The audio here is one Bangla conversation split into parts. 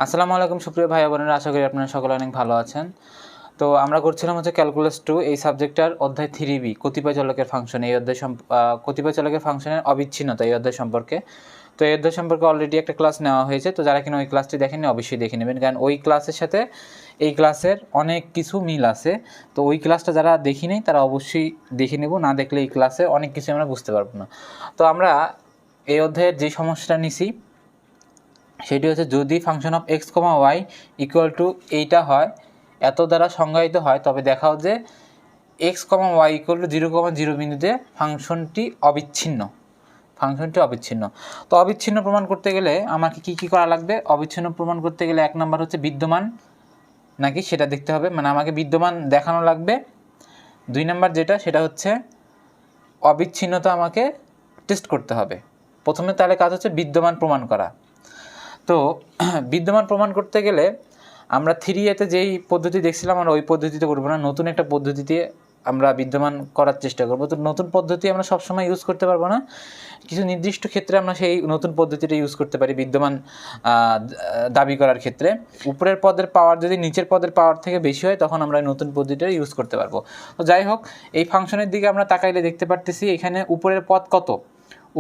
আসসালামু আলাইকুম সুপ্রিয় ভাই বোনেরা, আশা করি আপনারা সকলে অনেক ভালো আছেন। তো আমরা করছিলাম ক্যালকুলাস 2 এই সাবজেক্টটার অধ্যায় 3b কতিপয় চলকের ফাংশন, এই অধ্যায় কতিপয় চলকের ফাংশনের অবিচ্ছিন্নতা এই অধ্যায় সম্পর্কে। তো এই অধ্যায় সম্পর্কে অলরেডি একটা ক্লাস নেওয়া হয়েছে, তো যারা কিনা ওই ক্লাসটি দেখেননি অবশ্যই দেখে নেবেন, কারণ ওই ক্লাসের সাথে এই ক্লাসের অনেক কিছু মিল আছে। তো ওই ক্লাসটা যারা দেখি নেই তারা অবশ্যই দেখে নেব, না দেখলে এই ক্লাসে অনেক কিছু আমরা বুঝতে পারবো না। তো আমরা এই অধ্যায়ের যে সমস্যাটা নিছি সেটি হচ্ছে, যদি function of x comma Y equal to এইটা হয়, এত দ্বারা সংজ্ঞায়িত হয়, তবে দেখাও যে x comma Y equal to 0,0 বিন্দুতে ফাংশনটি অবিচ্ছিন্ন। তো অবিচ্ছিন্ন প্রমাণ করতে গেলে আমাকে কি করা লাগবে? অবিচ্ছিন্ন প্রমাণ করতে গেলে 1 নম্বর হচ্ছে বিদ্যমান নাকি সেটা দেখতে হবে, মানে আমাকে বিদ্যমান দেখানো লাগবে। 2 নম্বর যেটা, সেটা হচ্ছে অবিচ্ছিন্নতা আমাকে টেস্ট করতে হবে। প্রথমে তাহলে কাজ হচ্ছে বিদ্যমান প্রমাণ করা। তো বিদ্যমান প্রমাণ করতে গেলে আমরা 3A-তে যেই পদ্ধতি দেখছিলাম আমরা ওই পদ্ধতিতে করবো না, নতুন একটা পদ্ধতিতে আমরা বিদ্যমান করার চেষ্টা করবো। তো নতুন পদ্ধতি আমরা সবসময় ইউজ করতে পারবো না, কিছু নির্দিষ্ট ক্ষেত্রে আমরা সেই নতুন পদ্ধতিটা ইউজ করতে পারি বিদ্যমান দাবি করার ক্ষেত্রে। উপরের পদের পাওয়ার যদি নিচের পদের পাওয়ার থেকে বেশি হয় তখন আমরা নতুন পদ্ধতিটা ইউজ করতে পারবো। তো যাই হোক, এই ফাংশনের দিকে আমরা তাকাইলে দেখতে পারতেছি এখানে উপরের পদ কত,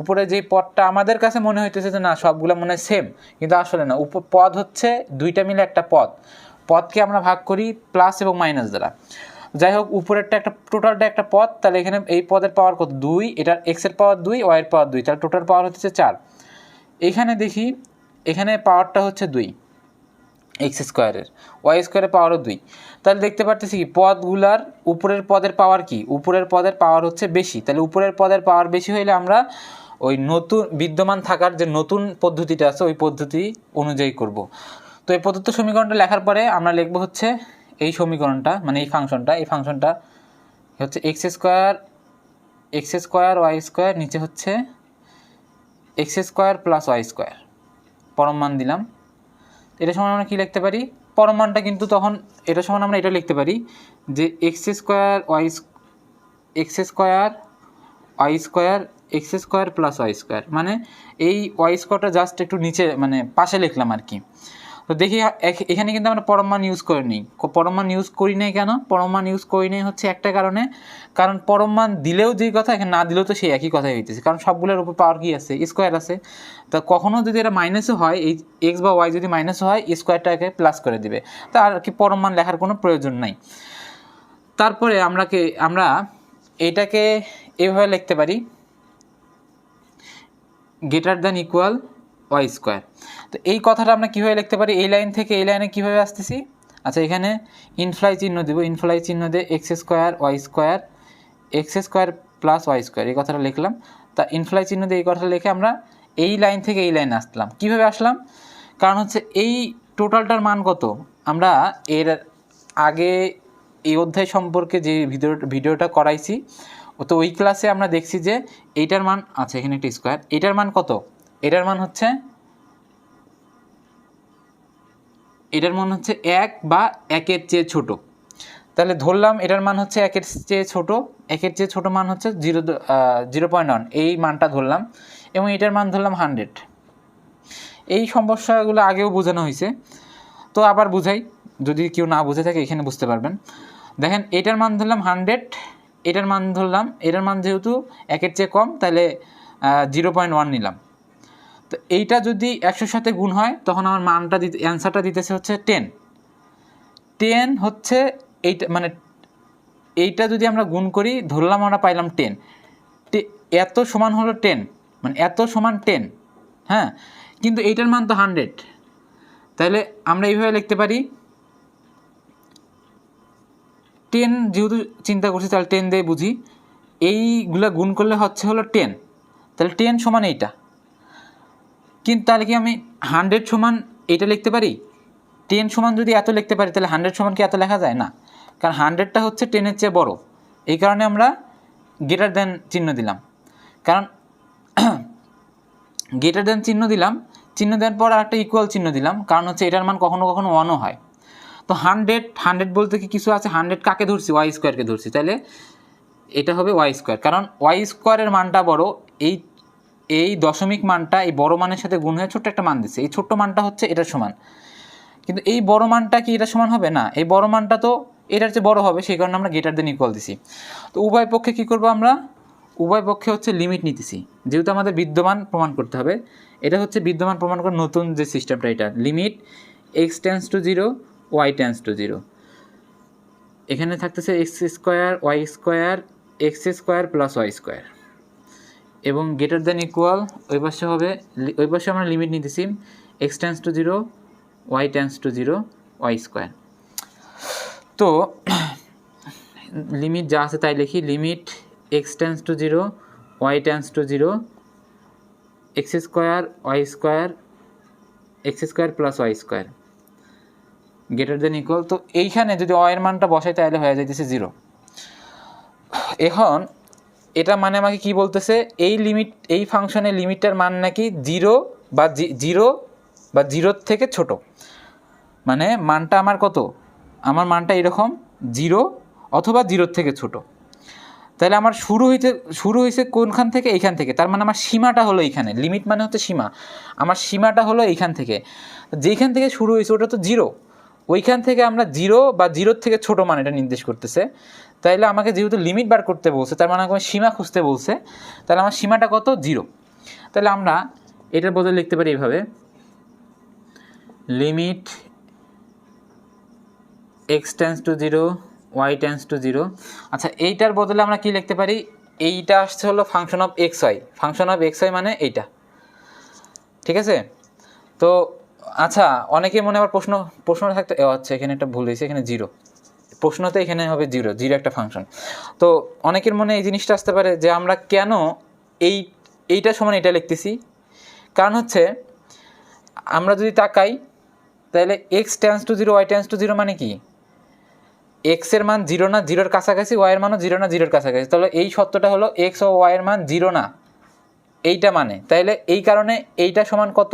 উপরে যে পদটা আমাদের কাছে মনে হইতেছে যে না সবগুলো মনে হয় সেম, কিন্তু আসলে না। পদ হচ্ছে দুইটা মিলে একটা পদকে আমরা ভাগ করি প্লাস এবং মাইনাস দ্বারা। যাই হোক, উপরেরটা একটা টোটালটা একটা পদ, তাহলে এখানে এই পদের পাওয়ার কত? 2, এটার এক্সের পাওয়ার 2, ওয়াইয়ের পাওয়ার 2, তাহলে টোটাল পাওয়ার হচ্ছে 4। এখানে দেখি এখানে পাওয়ারটা হচ্ছে 2 এক্স স্কোয়ারের, ওয়াই স্কোয়ারের পাওয়ারও 2। তাহলে দেখতে পারতেছি কি পদগুলার উপরের পদের পাওয়ার কি? উপরের পদের পাওয়ার হচ্ছে বেশি, তাহলে উপরের পদের পাওয়ার বেশি হইলে আমরা ওই নতুন বিদ্যমান থাকার যে নতুন পদ্ধতিটা আছে ওই পদ্ধতি অনুযায়ী করব। তো এই প্রদত্ত সমীকরণটা লেখার পরে আমরা লিখবো হচ্ছে এই সমীকরণটা, মানে এই ফাংশনটা হচ্ছে এক্স স্কোয়ার ওয়াই স্কোয়ার, নিচে হচ্ছে x square plus Y square, পরম মান দিলাম। এটা সমান আমরা কী লিখতে পারি? পরম মানটা কিন্তু তখন এটা সমান আমরা এটা লিখতে পারি যে X square X square plus Y square, মানে এই ওয়াই স্কোয়ারটা জাস্ট একটু নিচে মানে পাশে লিখলাম আর কি। তো দেখি এখানে কিন্তু আমরা পরম মান ইউজ করিনি। পরম মান ইউজ করি নাই কেন? পরম মান ইউজ করি নাই হচ্ছে একটা কারণে, কারণ পরম মান দিলেও যেই কথা এখানে না দিলেও তো সেই একই কথাই হইতেছে, কারণ সবগুলোর উপর পাওয়ার কি আছে? স্কোয়ার আছে। তো কখনও যদি এটা মাইনাসও হয়, এই এক্স বা ওয়াই যদি মাইনাসও হয়, স্কোয়ারটাকে প্লাস করে দিবে, তা আর কি পরম মান লেখার কোনো প্রয়োজন নাই। তারপরে আমরা এটাকে এভাবে লিখতে পারি, greater than equal Y square. তো এই কথাটা আমরা কীভাবে লিখতে পারি? এই লাইন থেকে এই লাইনে কীভাবে আসতেছি? আচ্ছা, এখানে ইনফ্লাই চিহ্ন দেবো, ইনফ্লাই চিহ্ন দিয়ে X square plus Y square এই কথাটা লিখলাম। তা ইনফ্লাই চিহ্ন দিয়ে এই কথাটা লিখে আমরা এই লাইন থেকে এই লাইনে আসলাম। কীভাবে আসলাম? কারণ হচ্ছে এই টোটালটার মান কত? আমরা এর আগে এই অধ্যায় সম্পর্কে যে ভিডিওটা করাইছি, তো ওই ক্লাসে আমরা দেখছি যে এইটার মান, আচ্ছা এখানে একটা স্কোয়ার, এটার মান কত? এটার মান হচ্ছে 1 বা 1-এর চেয়ে ছোট। তাহলে ধরলাম এটার মান হচ্ছে 1-এর চেয়ে ছোট, 1-এর চেয়ে ছোট মান হচ্ছে 0.1, এই মানটা ধরলাম, এবং এটার মান ধরলাম 100। এই সমস্যাগুলো আগেও বোঝানো হয়েছে, তো আবার বুঝাই, যদি কেউ না বুঝে থাকে এখানে বুঝতে পারবেন। দেখেন এটার মান ধরলাম 100, এটার মান ধরলাম, এটার মান যেহেতু 1-এর চেয়ে কম তাহলে 0.1 নিলাম। তো এইটা যদি 100-র সাথে গুণ হয় তখন আমার মানটা অ্যান্সারটা দিতেছে হচ্ছে 10 হচ্ছে এইটা, মানে এইটা যদি আমরা গুণ করি ধরলাম আমরা পাইলাম 10, এত সমান হলো 10, মানে এত সমান 10, হ্যাঁ, কিন্তু এইটার মান তো 100। তাহলে আমরা এইভাবে লিখতে পারি 10, যেহেতু চিন্তা করছি তাহলে 10 দিয়ে বুঝি, এইগুলো গুণ করলে হলো 10, তাহলে 10 সমান এইটা। কিন্তু তাহলে কি আমি 100 সমান এইটা লিখতে পারি? 10 সমান যদি এত লিখতে পারি তাহলে 100 সমান কি এত লেখা যায় না, কারণ 100টা হচ্ছে 10-এর চেয়ে বড়, এই কারণে আমরা গ্রেটার দ্যান চিহ্ন দিলাম। কারণ গ্রেটার দ্যান চিহ্ন দেওয়ার পর আরেকটা ইকুয়াল চিহ্ন দিলাম, কারণ হচ্ছে এটার মান কখনো কখনো 1ও হয়। তো 100 বলতে কি কিছু আছে? 100 কাকে ধরছি? ওয়াই স্কোয়ারকে ধরছি, তাহলে এটা হবে ওয়াই স্কোয়ার, কারণ ওয়াই স্কোয়ারের মানটা বড়, এই দশমিক মানটা এই বড় মানের সাথে গুণ হয়ে ছোট্ট একটা মান দিচ্ছে, এই ছোট্ট মানটা হচ্ছে এটার সমান। কিন্তু এই বড় মানটা কি এটা সমান হবে না, এই বড় মানটা তো এটার চেয়ে বড় হবে, সেই কারণে আমরা গ্রেটার দেন ইকুয়াল দিছি। তো উভয় পক্ষে কী করবো আমরা, উভয় পক্ষে হচ্ছে লিমিট নিতেছি, যেহেতু আমাদের বিদ্যমান প্রমাণ করতে হবে। এটা হচ্ছে বিদ্যমান প্রমাণ করার নতুন যে সিস্টেমটা, এটা limit x tends to zero Y tends to zero, এখানে থাকতেছে X square Y square X square plus Y square, এবং গ্রেটার দেন ইকুয়াল ওই পাশে হবে, ওই পাশে আমরা লিমিট নিতেছি X tends to zero Y tends to zero Y square. তো লিমিট যা আছে তাই লিখি, limit x tends to zero Y tends to zero X square Y square X square plus Y square greater than equal. তো এইখানে যদি ওয়াইয়ের মানটা বসাই তাহলে হয়ে যাইতেছে জিরো। এখন এটা মানে আমাকে কি বলতেছে, এই লিমিট, এই ফাংশনের লিমিটটার মান নাকি জিরো বা জিরোর থেকে ছোট, মানে মানটা আমার কত, আমার মানটা এরকম জিরো অথবা জিরোর থেকে ছোট। তাহলে আমার শুরু হয়েছে কোনখান থেকে, এইখান থেকে, তার মানে আমার সীমাটা হলো এইখানে, লিমিট মানে হচ্ছে সীমা, আমার সীমাটা হলো এইখান থেকে, যেইখান থেকে শুরু হয়েছে ওটা তো জিরো, ওইখান থেকে আমরা জিরো বা জিরোর থেকে ছোট মান এটা নির্দেশ করতেছে। তাইলে আমাকে যেহেতু লিমিট বার করতে বলছে, তার মানে আমাকে সীমা খুঁজতে বলছে, তাহলে আমার সীমাটা কত, জিরো। তাহলে আমরা এটার বদলে লিখতে পারি এইভাবে, limit x tends to zero Y tends to zero. আচ্ছা, এইটার বদলে আমরা কি লিখতে পারি, এইটা আসছে হলো function of X Y, function of X Y মানে এইটা, ঠিক আছে। তো আচ্ছা, অনেকে মনে আবার প্রশ্ন থাকতে, আচ্ছা এখানে একটা ভুল হয়েছে, এখানে জিরো, প্রশ্নতে এখানে হবে জিরো, জিরো একটা ফাংশন। তো অনেকের মনে এই জিনিসটা আসতে পারে যে আমরা কেন এইটা সমান এটা লিখতেছি, কারণ হচ্ছে আমরা যদি তাকাই তাহলে X tends to zero Y tends to zero মানে কি, এক্সের মান জিরো না জিরোর কাছাকাছি, ওয়াইয়ের মানও জিরো না জিরোর কাছাকাছি, তাহলে এই সত্যটা হলো এক্স ও ওয়াইয়ের মান জিরো না এইটা মানে, তাইলে এই কারণে এইটা সমান কত,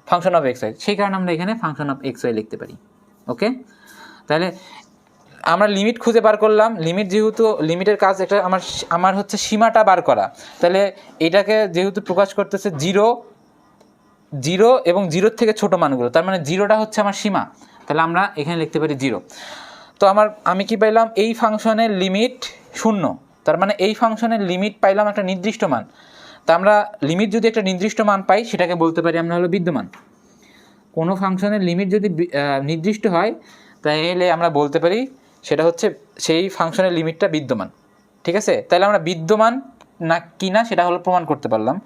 ফাংশন অফ এক্স ওয়াই, সেই কারণে আমরা এখানে ফাংশন অফ এক্স ওয়াই লিখতে পারি। ওকে, তাহলে আমরা লিমিট খুঁজে বার করলাম, লিমিট যেহেতু লিমিটের কাজ একটা আমার হচ্ছে সীমাটা বার করা, তাহলে এটাকে যেহেতু প্রকাশ করতেছে জিরো এবং জিরোর থেকে ছোট মানগুলো, তার মানে জিরোটা হচ্ছে আমার সীমা, তাহলে আমরা এখানে লিখতে পারি জিরো। তো আমি কি পাইলাম, এই ফাংশনের লিমিট শূন্য, তার মানে এই ফাংশনের লিমিট পাইলাম একটা নির্দিষ্ট মান। তা আমরা লিমিট যদি একটা নির্দিষ্ট মান পাই সেটাকে বলতে পারি আমরা হলো বিদ্যমান। কোনো ফাংশনের লিমিট যদি নির্দিষ্ট হয় তাহলে আমরা বলতে পারি সেটা হচ্ছে সেই ফাংশনের লিমিটটা বিদ্যমান, ঠিক আছে। তাহলে আমরা বিদ্যমান না কি না সেটা হলো প্রমাণ করতে পারলাম।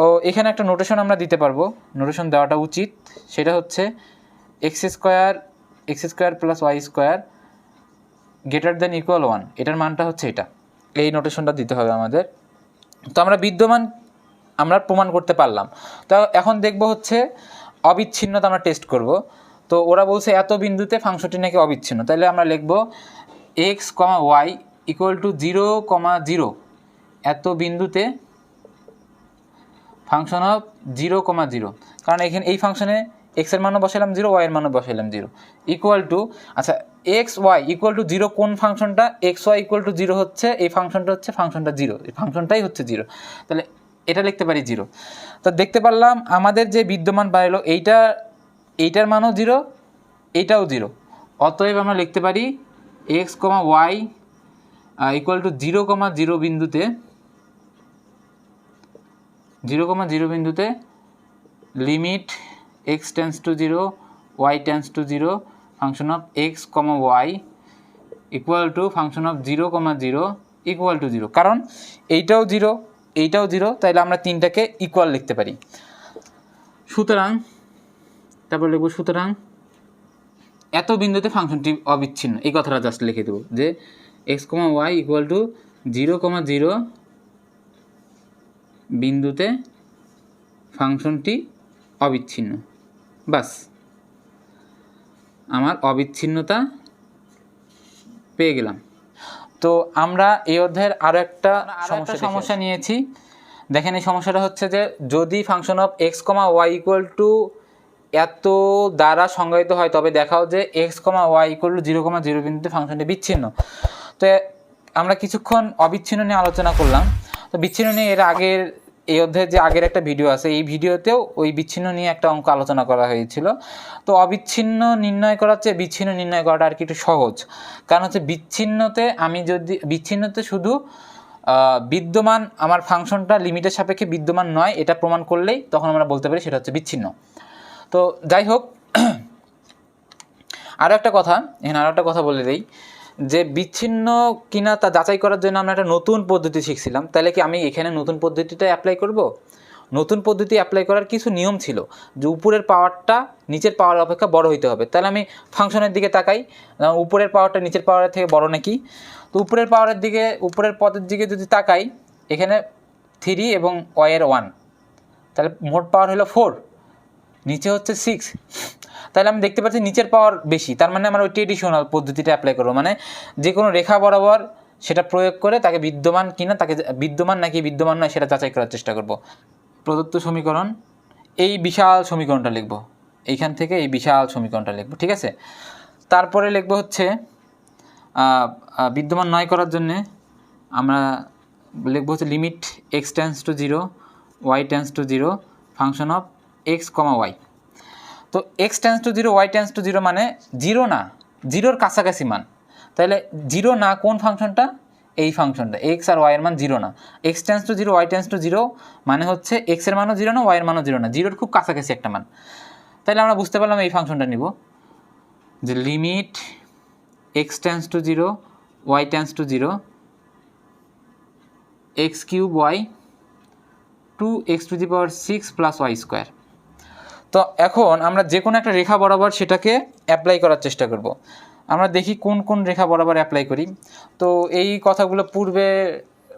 ও এখানে একটা নোটেশন আমরা দিতে পারবো, নোটেশন দেওয়াটা উচিত, সেটা হচ্ছে x square plus Y square greater than equal 1, এটার মানটা হচ্ছে এটা, এই নোটেশনটা দিতে হবে আমাদের। তো আমরা বিদ্যমান আমরা প্রমাণ করতে পারলাম। তো এখন দেখব হচ্ছে অবিচ্ছিন্নতা আমরা টেস্ট করব। তো ওরা বলছে এত বিন্দুতে ফাংশনটি নাকি অবিচ্ছিন্ন, তাহলে আমরা লিখব x comma Y equal to 0,0, এত বিন্দুতে ফাংশন অফ 0,0, কারণ এখানে এই ফাংশনে এক্সের মানও বসাইলাম 0, ওয়াইয়ের মানও বসাইলাম 0, ইকুয়াল টু, আচ্ছা এক্স ওয়াই ইকুয়াল টু 0 কোন ফাংশনটা, এক্স ওয়াই ইকুয়াল টু 0 হচ্ছে এই ফাংশনটা, হচ্ছে ফাংশনটা 0, এই ফাংশনটাই হচ্ছে 0, তাহলে এটা লিখতে পারি 0। তো দেখতে পারলাম আমাদের যে বিদ্যমান পাইলো এইটার মানও 0, এইটাও 0, অতএব আমরা লিখতে পারি x comma Y equal to 0,0 বিন্দুতে 0,0 বিন্দুতে limit x tends to 0 y tends to 0 function of x comma Y equal to function of 0,0 equal to 0, কারণ এইটাও 0 এইটাও 0, তাইলে আমরা তিনটাকে ইকুয়াল লিখতে পারি। সুতরাং তারপর লিখব সুতরাং এত বিন্দুতে ফাংশনটি অবিচ্ছিন্ন, এই কথাটা জাস্ট লিখে দেবো যে x comma Y equal to 0,0 বিন্দুতে ফাংশনটি অবিচ্ছিন্ন, বাস আমার অবিচ্ছিন্নতা পেয়ে গেলাম। তো আমরা এই অধ্যায়ের আরও একটা সমস্যা নিয়েছি। দেখেন এই সমস্যাটা হচ্ছে যে যদি function of x comma Y equal to এত দ্বারা সংজ্ঞায়িত হয় তবে দেখাও যে x comma Y equal to 0,0 বিন্দুতে ফাংশনটি বিচ্ছিন্ন। তো আমরা কিছুক্ষণ অবিচ্ছিন্ন নিয়ে আলোচনা করলাম। তো বিচ্ছিন্ন নিয়ে এর আগের এই অধ্যায়ের যে আগের একটা ভিডিও আছে, এই ভিডিওতেও ওই বিচ্ছিন্ন নিয়ে একটা অঙ্ক আলোচনা করা হয়েছিল। তো অবিচ্ছিন্ন নির্ণয় করার চেয়ে বিচ্ছিন্ন নির্ণয় করাটা আর কি একটু সহজ, কারণ হচ্ছে বিচ্ছিন্নতে শুধু বিদ্যমান আমার ফাংশনটা লিমিটের সাপেক্ষে বিদ্যমান নয় এটা প্রমাণ করলেই তখন আমরা বলতে পারি সেটা হচ্ছে বিচ্ছিন্ন। তো যাই হোক, আরও একটা কথা বলে দিই যে বিচ্ছিন্ন কিনা তা যাচাই করার জন্য আমরা একটা নতুন পদ্ধতি শিখছিলাম। তাহলে কি আমি এখানে নতুন পদ্ধতিটা অ্যাপ্লাই করব? নতুন পদ্ধতি অ্যাপ্লাই করার কিছু নিয়ম ছিল যে উপরের পাওয়ারটা নিচের পাওয়ার অপেক্ষা বড় হইতে হবে। তাহলে আমি ফাংশনের দিকে তাকাই, উপরের পাওয়ারটা নিচের পাওয়ারের থেকে বড় নাকি। তো উপরের পদের দিকে যদি তাকাই, এখানে 3 এবং y এর 1, তাহলে মোট পাওয়ার হলো 4, নিচে হচ্ছে 6। তাহলে আমি দেখতে পাচ্ছি নিচের পাওয়ার বেশি, তার মানে আমরা ওই ট্রেডিশনাল পদ্ধতিটা অ্যাপ্লাই করবো, মানে যে কোনো রেখা বরাবর সেটা প্রয়োগ করে তাকে বিদ্যমান কিনা, তাকে বিদ্যমান নাকি বিদ্যমান নয় সেটা যাচাই করার চেষ্টা করব। প্রদত্ত সমীকরণ, এই বিশাল সমীকরণটা লিখব, এইখান থেকে এই বিশাল সমীকরণটা লিখব, ঠিক আছে। তারপরে লিখব হচ্ছে বিদ্যমান নয় করার জন্যে আমরা লিখব হচ্ছে limit x tense to 0 y tense to 0 function of x, y। তো x tense to 0 y tense to 0 মানে 0 না, 0-র কাছাকাছি মান। তাহলে 0 না কোন ফাংশনটা? এই ফাংশনটা, x আর y এর মান 0 না। x tense to 0 y tense to 0 মানে হচ্ছে x এর মানও 0 না, y এর মানও 0 না, 0-র খুব কাছাকাছি একটা মান। তাহলে আমরা বুঝতে পারলাম এই ফাংশনটা নিব যে limit x tense to 0 y tense to 0 x³ y 2x⁻6 + y²। তো এখন আমরা যে কোনো একটা রেখা বরাবর সেটাকে অ্যাপ্লাই করার চেষ্টা করব। আমরা দেখি কোন কোন রেখা বরাবর অ্যাপ্লাই করি। তো এই কথাগুলো পূর্বে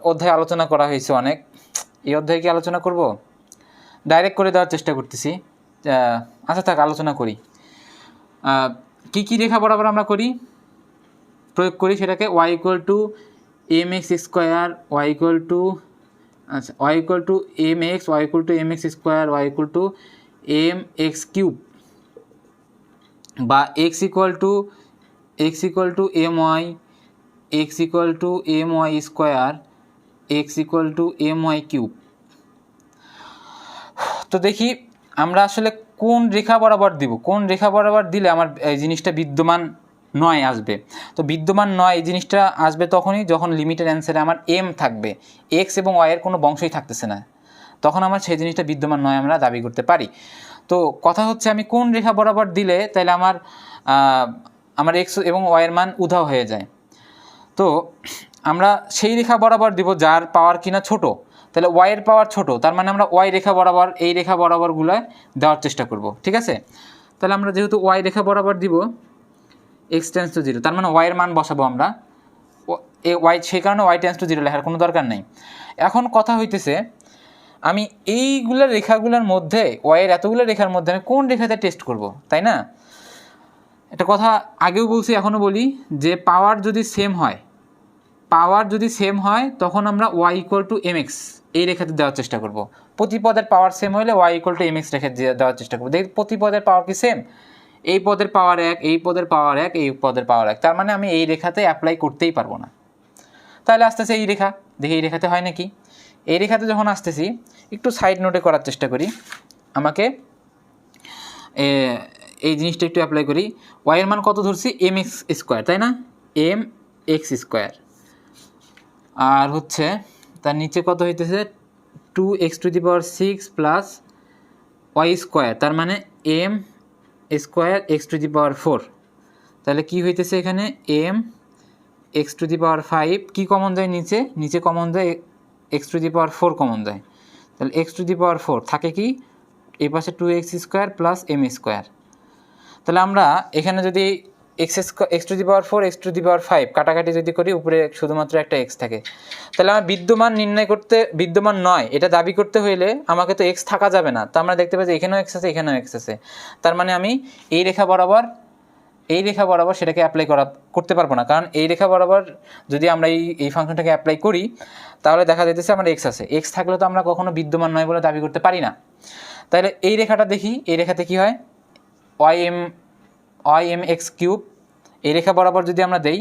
অধ্যায়ে আলোচনা করা হয়েছে অনেক, এই অধ্যায়ে কি আলোচনা করব? ডাইরেক্ট করে দেওয়ার চেষ্টা করতেছি। আচ্ছা থাক, আলোচনা করি। কি রেখা বরাবর আমরা প্রয়োগ করি সেটাকে y = mx², y = y = mx, y = mx², y = mx³ বা x = my, x = my², x = my³। তো দেখি আমরা আসলে কোন রেখা বরাবর দিব, কোন রেখা বরাবর দিলে আমার এই জিনিসটা বিদ্যমান নয় আসবে। তো বিদ্যমান নয় এই জিনিসটা আসবে তখনই যখন লিমিটের অ্যান্সারে আমার m থাকবে, x এবং y এর কোনো বংশই থাকতেছে না, তখন আমার সেই জিনিসটা বিদ্যমান নয় আমরা দাবি করতে পারি। তো কথা হচ্ছে আমি কোন রেখা বরাবর দিলে তাহলে আমার x এবং y এর মান উধাও হয়ে যায়। তো আমরা সেই রেখা বরাবর দিব যার পাওয়ার কিনা ছোট। তাহলে y এর পাওয়ার ছোট, তার মানে আমরা y রেখা বরাবর, এই রেখা বরাবরগুলো দেওয়ার চেষ্টা করব, ঠিক আছে। তাহলে আমরা যেহেতু y রেখা বরাবর দিব x টেন্স টু 0, তার মানে y এর মান বসাবো আমরা, সেই কারণে y টেন্স টু 0 লেখার কোনো দরকার নেই। এখন কথা হইতেছে আমি এইগুলো রেখাগুলোর মধ্যে, y এর এতগুলো রেখার মধ্যে আমি কোন রেখাতে টেস্ট করব, তাই না? একটা কথা আগেও বলছি, এখনও বলি যে পাওয়ার যদি সেম হয় তখন আমরা y = mx এই রেখাতে দেওয়ার চেষ্টা করব। প্রতি পদের পাওয়ার সেম হলে y = mx রেখে দেওয়ার চেষ্টা করব। দেখি প্রতি পদের পাওয়ার কি সেম, এই পদের পাওয়ার 1, এই পদের পাওয়ার 1, এই পদের পাওয়ার 1, তার মানে আমি এই রেখাতে অ্যাপ্লাই করতেই পারবো না। তাহলে আসতেছে এই রেখা, দেখি এই রেখাতে হয় নাকি। এই রেখাতে যখন আসতেছি একটু সাইড নোটে করার চেষ্টা করি, আমাকে এই জিনিসটা একটু অ্যাপ্লাই করি। y এর মান কত ধরছি? mx², তাই না? mx², আর হচ্ছে তার নিচে কত হইতেছে 2x⁻6 + y², তার মানে m² x⁴। তাহলে কি হইতেছে এখানে mx⁵, কি কমন যায় নিচে কমন যায় x⁴ কমন যায়, তাহলে x⁴ থাকে কি এই পাশে 2x² + m²। তাহলে আমরা এখানে যদি x⁴ x⁵ কাটাকাটি যদি করি, উপরে শুধুমাত্র একটা x থাকে। তাহলে আমার বিদ্যমান নয় এটা দাবি করতে হইলে আমাকে তো x থাকা যাবে না। তো আমরা দেখতে পাচ্ছি এখানেও x আছে, এখানেও x আছে, তার মানে আমি এই রেখা বরাবর সেটাকে অ্যাপ্লাই করতে পারবো না, কারণ এই রেখা বরাবর যদি আমরা এই ফাংশনটাকে অ্যাপ্লাই করি তাহলে দেখা যাইতেছে আমার x আছে, x থাকলে তো আমরা কখনো বিদ্যমান নয় বলে দাবি করতে পারি না। তাহলে এই রেখাটা দেখি, এই রেখাতে কি হয় mx³ এই রেখা বরাবর যদি আমরা দেই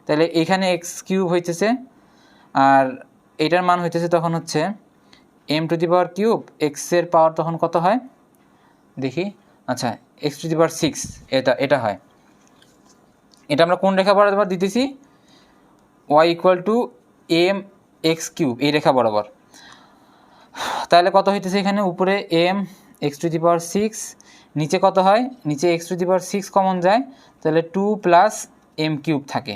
তাহলে এখানে x³ হইতেছে, আর এটার মান হইতেছে তখন হচ্ছে m to the power cube, এক্সের পাওয়ার তখন কত হয় দেখি, আচ্ছা এক্স টু দি পাওয়ার 6, এটা হয়। এটা আমরা কোন রেখা বরাবর দিতেছি, Y equal to M x cube, এই রেখা বরাবর। তাহলে কত হইতেছে এখানে, উপরে M X to the power 6, নিচে কত হয়, নিচে X to the power 6 common যায়, তাহলে 2 প্লাস এম কিউব থাকে।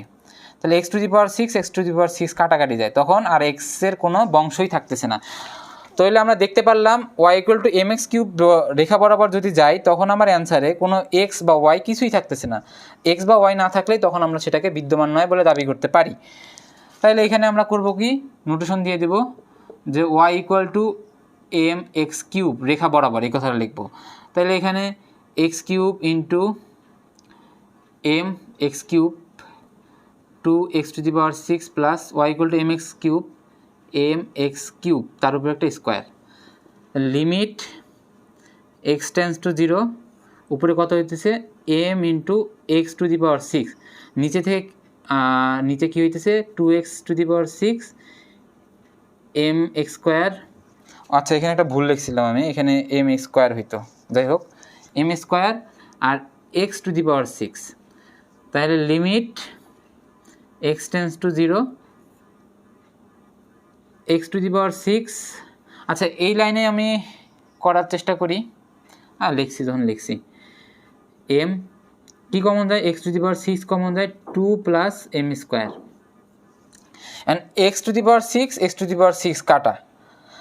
তাহলে X to the power 6 x to the power 6 কাটাকাটি যায়, তখন আর এক্সের কোনো বংশই থাকতেছে না। তাহলে আমরা দেখতে পারলাম Y equal to M x cube রেখা বরাবর যদি যাই, তখন আমার অ্যান্সারে কোনো এক্স বা ওয়াই কিছুই থাকতেছে না। এক্স বা ওয়াই না থাকলেই তখন আমরা সেটাকে বিদ্যমান নয় বলে দাবি করতে পারি। তাহলে এখানে আমরা করব কি, নোটেশন দিয়ে দেব যে y equal to M x cube রেখা বরাবর, এই কথাটা লিখব। তাহলে এখানে x cube into m x cube 2x to the power 6 plus y equal to M x cube m x cube, তার উপরে একটা square, limit x tends to 0, উপরে কত হইতেছে m into x to the power 6, নিচে থেকে নিচে কী হইতেছে 2x to the power 6 m x square. আচ্ছা এখানে একটা ভুল লিখছিলাম আমি, এখানে এম এক্স স্কোয়ার হইতো, যাই হোক এম স্কোয়ার আর এক্স টু দি পাওয়ার 6, তাহলে limit x tends to 0 x to the power 6। আচ্ছা এই লাইনে আমি করার চেষ্টা করি, লিখছি যখন লিখছি এম কী কমন যায়, x to the power 6 common যায়, 2 plus m square, and x to the power 6 x to the power 6 কাটা,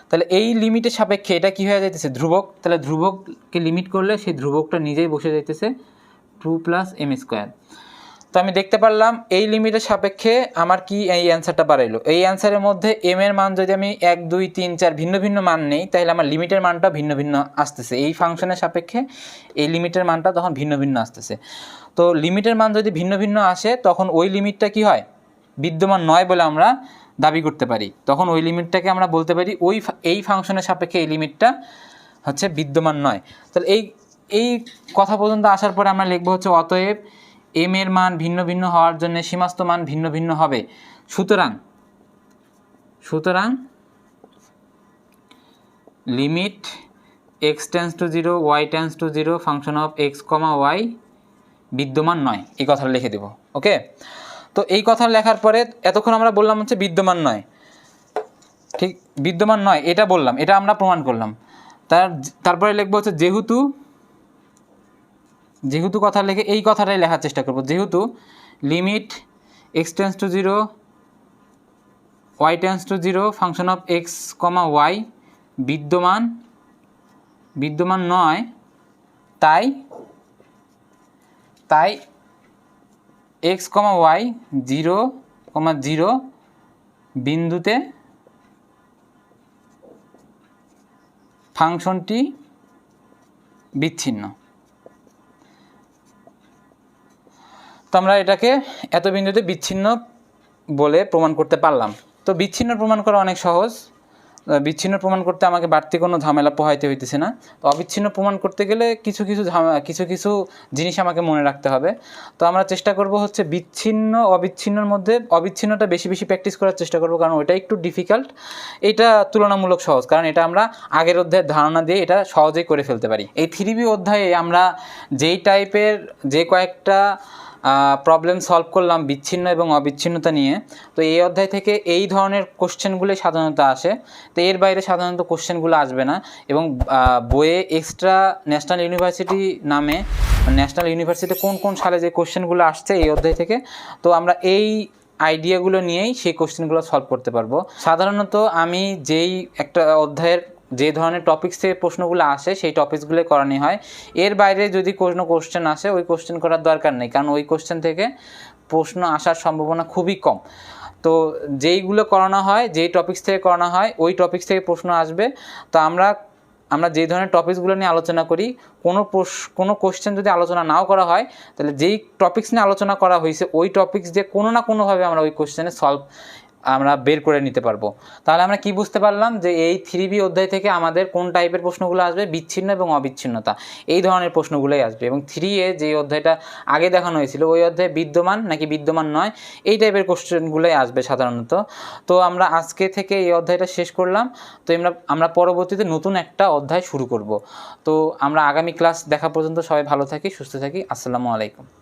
তাহলে এই লিমিটের সাপেক্ষে এটা কী হয়ে যাইতেছে ধ্রুবক, তাহলে ধ্রুবককে লিমিট করলে সেই ধ্রুবকটা নিজেই বসে যাইতেছে 2 প্লাস এম স্কোয়ার। তো আমি দেখতে পারলাম এই লিমিটের সাপেক্ষে আমার কি এই অ্যান্সারটা বাড়াইলো। এই অ্যান্সারের মধ্যে এম এর মান যদি আমি 1 2 3 4 ভিন্ন ভিন্ন মান নেই, তাহলে আমার লিমিটের মানটা ভিন্ন ভিন্ন আসতেছে, এই ফাংশনের সাপেক্ষে এই লিমিটের মানটা তখন ভিন্ন ভিন্ন আসতেছে। তো লিমিটের মান যদি ভিন্ন ভিন্ন আসে, তখন ওই লিমিটটা কি হয়, বিদ্যমান নয় বলে আমরা দাবি করতে পারি। তখন ওই লিমিটটাকে আমরা বলতে পারি এই ফাংশনের সাপেক্ষে এই লিমিটটা হচ্ছে বিদ্যমান নয়। তাহলে এই কথা পর্যন্ত আসার পরে আমরা লিখবো হচ্ছে অতএব এম এর মান ভিন্ন ভিন্ন হওয়ার জন্য সীমাস্থ মান ভিন্ন ভিন্ন হবে। সুতরাং limit x tends to 0 y tends to 0 function of x comma y বিদ্যমান নয়, এই কথাটা লিখে দেব। ওকে, তো এই কথা লেখার পরে এতক্ষণ আমরা বললাম হচ্ছে বিদ্যমান নয়, ঠিক বিদ্যমান নয় এটা বললাম, এটা আমরা প্রমাণ করলাম। তারপরে লিখবো হচ্ছে যেহেতু কথা লিখে এই কথাটাই লেখার চেষ্টা করব, যেহেতু limit x tends to 0 y tends to 0 function of x comma y বিদ্যমান নয়, তাই এক্স কমা ওয়াই 0,0 বিন্দুতে ফাংশনটি বিচ্ছিন্ন। তো আমরা এটাকে এত বিন্দুতে বিচ্ছিন্ন বলে প্রমাণ করতে পারলাম। তো বিচ্ছিন্ন প্রমাণ করা অনেক সহজ, বিচ্ছিন্ন প্রমাণ করতে আমাকে বাড়তি কোনো ঝামেলা পোহাইতে হইতেছে না। তো অবিচ্ছিন্ন প্রমাণ করতে গেলে কিছু কিছু জিনিস আমাকে মনে রাখতে হবে। তো আমরা চেষ্টা করব হচ্ছে বিচ্ছিন্ন অবিচ্ছিন্নর মধ্যে অবিচ্ছিন্নটা বেশি বেশি প্র্যাকটিস করার চেষ্টা করব, কারণ ওইটা একটু ডিফিকাল্ট, এটা তুলনামূলক সহজ, কারণ এটা আমরা আগের অধ্যায়ের ধারণা দিয়ে এটা সহজেই করে ফেলতে পারি। এই 3B অধ্যায়ে আমরা যেই টাইপের যে কয়েকটা প্রবলেম সলভ করলাম বিচ্ছিন্ন এবং অবিচ্ছিন্নতা নিয়ে, তো এই অধ্যায় থেকে এই ধরনের কোশ্চেনগুলো সাধারণত আসে। তো এর বাইরে সাধারণত কোশ্চেনগুলো আসবে না, এবং বইয়ে এক্সট্রা ন্যাশনাল ইউনিভার্সিটি নামে, ন্যাশনাল ইউনিভার্সিটি কোন কোন সালে যে কোশ্চেনগুলো আসছে এই অধ্যায় থেকে, তো আমরা এই আইডিয়াগুলো নিয়েই সেই কোশ্চেনগুলো সলভ করতে পারবো। সাধারণত আমি যেই একটা অধ্যায়ের যে ধরনের টপিক্স থেকে প্রশ্নগুলো আসে সেই টপিকসগুলো করানো হয়। এর বাইরে যদি কোনো কোশ্চেন আসে ওই কোশ্চেন করার দরকার নেই, কারণ ওই কোশ্চেন থেকে প্রশ্ন আসার সম্ভাবনা খুবই কম। তো যেইগুলো করানো হয়, যেই টপিক্স থেকে করানো হয় ওই টপিক্স থেকে প্রশ্ন আসবে। তো আমরা যে ধরনের টপিকসগুলো নিয়ে আলোচনা করি, কোনো কোশ্চেন যদি আলোচনা নাও করা হয়, তাহলে যেই টপিক্স নিয়ে আলোচনা করা হয়েছে ওই টপিক্স দিয়ে কোনো না কোনোভাবে আমরা ওই কোশ্চেনে সলভ আমরা বের করে নিতে পারবো। তাহলে আমরা কি বুঝতে পারলাম যে এই 3B অধ্যায় থেকে আমাদের কোন টাইপের প্রশ্নগুলো আসবে, বিচ্ছিন্ন এবং অবিচ্ছিন্নতা, এই ধরনের প্রশ্নগুলোই আসবে। এবং 3A যে অধ্যায়টা আগে দেখানো হয়েছিল ওই অধ্যায়ে বিদ্যমান নাকি বিদ্যমান নয় এই টাইপের কোশ্চেনগুলোই আসবে সাধারণত। তো আমরা আজকে থেকে এই অধ্যায়টা শেষ করলাম। তো আমরা পরবর্তীতে নতুন একটা অধ্যায় শুরু করব। তো আমরা আগামী ক্লাস দেখা পর্যন্ত সবাই ভালো থাকি, সুস্থ থাকি। আসসালামু আলাইকুম।